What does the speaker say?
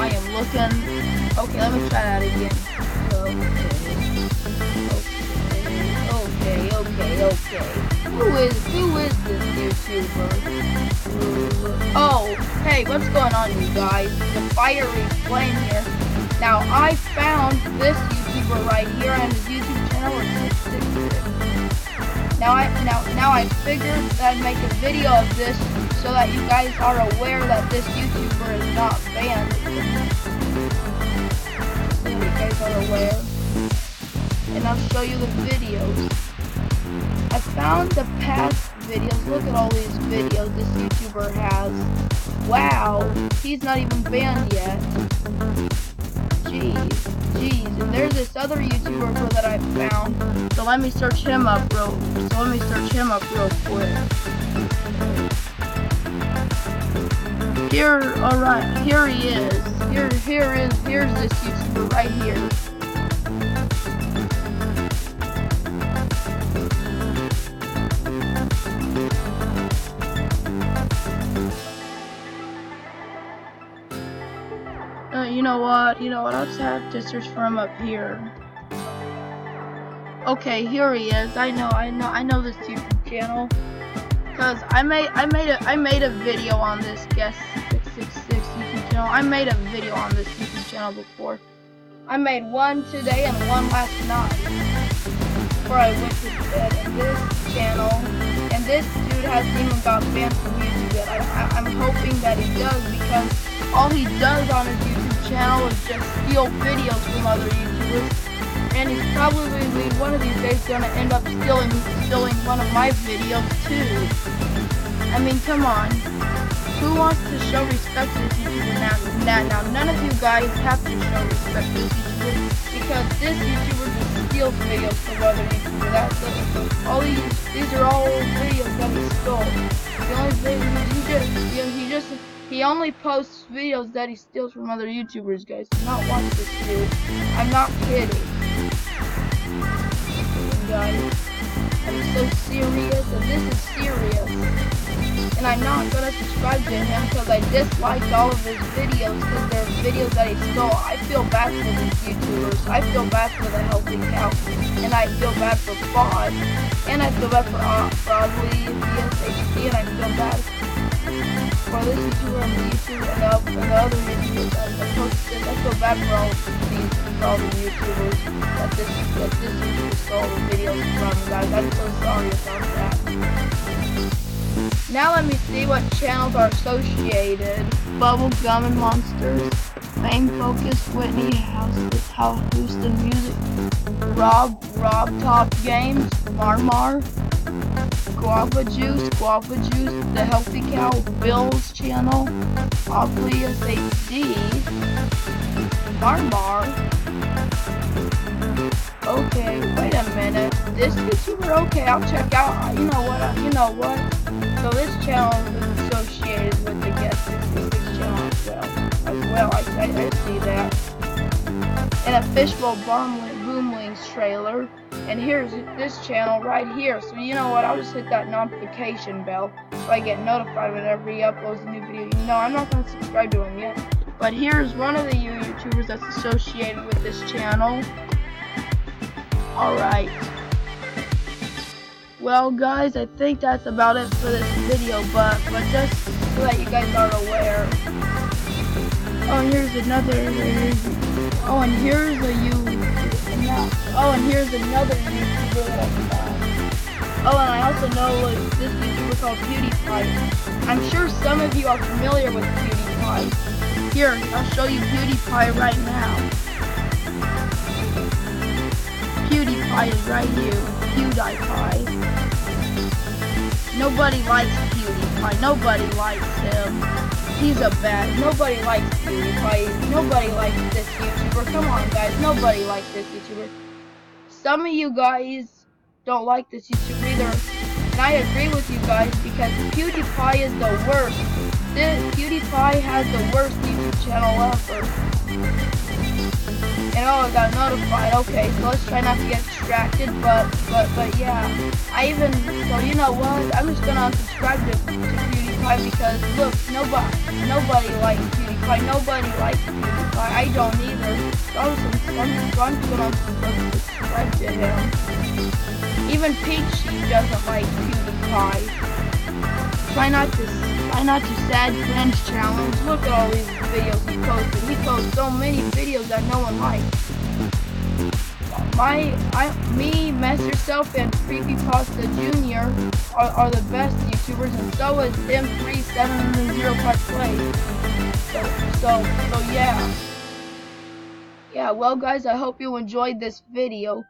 I am looking. Okay, let me try that again. Okay. Who is this YouTuber? Oh, hey, what's going on, you guys? The fiery flame here. Now, I found this YouTuber right here, and his YouTube channel is 666. Now I figured that I'd make a video of this so that you guys are aware that this YouTuber is not banned. So you guys are aware. And I'll show you the videos. I found the past videos. Look at all these videos this YouTuber has. Wow, he's not even banned yet. Jeez. And there's this other YouTuber that I found. So let me search him up real quick. Here he is. Here's this YouTuber right here. You know what, I'll just have to search for him up here. Okay, here he is. I know this YouTube channel. Cause I made a video on this guest 666 YouTube channel. I made a video on this YouTube channel before. I made one today and one last night before I went to bed. And this channel, and this dude hasn't even got banned from YouTube yet. I'm hoping that he does, because all he does on his YouTube channel is just steal videos from other YouTubers, and he's probably one of these days gonna end up stealing one of my videos too. I mean, come on, who wants to show respect to this YouTuber now? None of you guys have to show respect to this YouTuber, because this YouTuber just steals videos from other YouTubers. That's it. These are all videos that he stole. The only video he only posts videos that he steals from other YouTubers, guys. Do not watch this dude. I'm not kidding. Guys, I'm so serious, and this is serious. And I'm not gonna subscribe to him because I disliked all of his videos because they're videos that he stole. I feel bad for these YouTubers. I feel bad for the Healthy Cow, and I feel bad for Bod, and I feel bad for Broadly, VSHD, and I feel bad for this YouTuber and the YouTuber and the other YouTubers that posted. I feel bad for all the YouTubers that this YouTuber stole the videos from, guys. I'm so sorry about that. Now let me see what channels are associated. Bubblegum and Monsters, Fame Focus, Whitney, Houston Music, Rob Top Games, Marmar, Guava Juice, The Healthy Cow, Bill's channel, Oakley SHD, Marmar. Okay, wait a minute. This YouTuber, okay, I'll check out. You know what? So this channel is associated with the Guest 66 channel as well. I see that. And a Fishbowl Boomlings trailer. And here's this channel right here. So you know what? I'll just hit that notification bell so I get notified whenever he uploads a new video. You know, I'm not going to subscribe to him yet. But here's one of the YouTubers that's associated with this channel. Alright. Well, guys, I think that's about it for this video, but just so that you guys are aware. Oh, and here's another. Oh, and here's another YouTuber that I found. Oh, and I also know this YouTuber called PewDiePie. I'm sure some of you are familiar with PewDiePie. Here, I'll show you PewDiePie right now. PewDiePie is right here. PewDiePie. Nobody likes PewDiePie. Nobody likes him. He's a bad. Nobody likes PewDiePie. Nobody likes this YouTuber. Come on, guys. Nobody likes this YouTuber. Some of you guys don't like this YouTuber either. And I agree with you guys because PewDiePie is the worst. PewDiePie has the worst YouTube channel ever. And oh, I got notified. Okay, so let's try not to get distracted. But yeah, so you know what? I'm just gonna unsubscribe to PewDiePie because look, nobody likes PewDiePie. Like nobody likes PewDiePie. I don't either. So I'm put on subscribe to him. Even Peachy doesn't like PewDiePie. Try not to sad friends challenge. Look at all these videos he posted. He posts so many videos that no one likes. Me, Mess Yourself, and Creepypasta Jr. are the best YouTubers, and so is M3705 Play. So yeah. Yeah, well guys, I hope you enjoyed this video.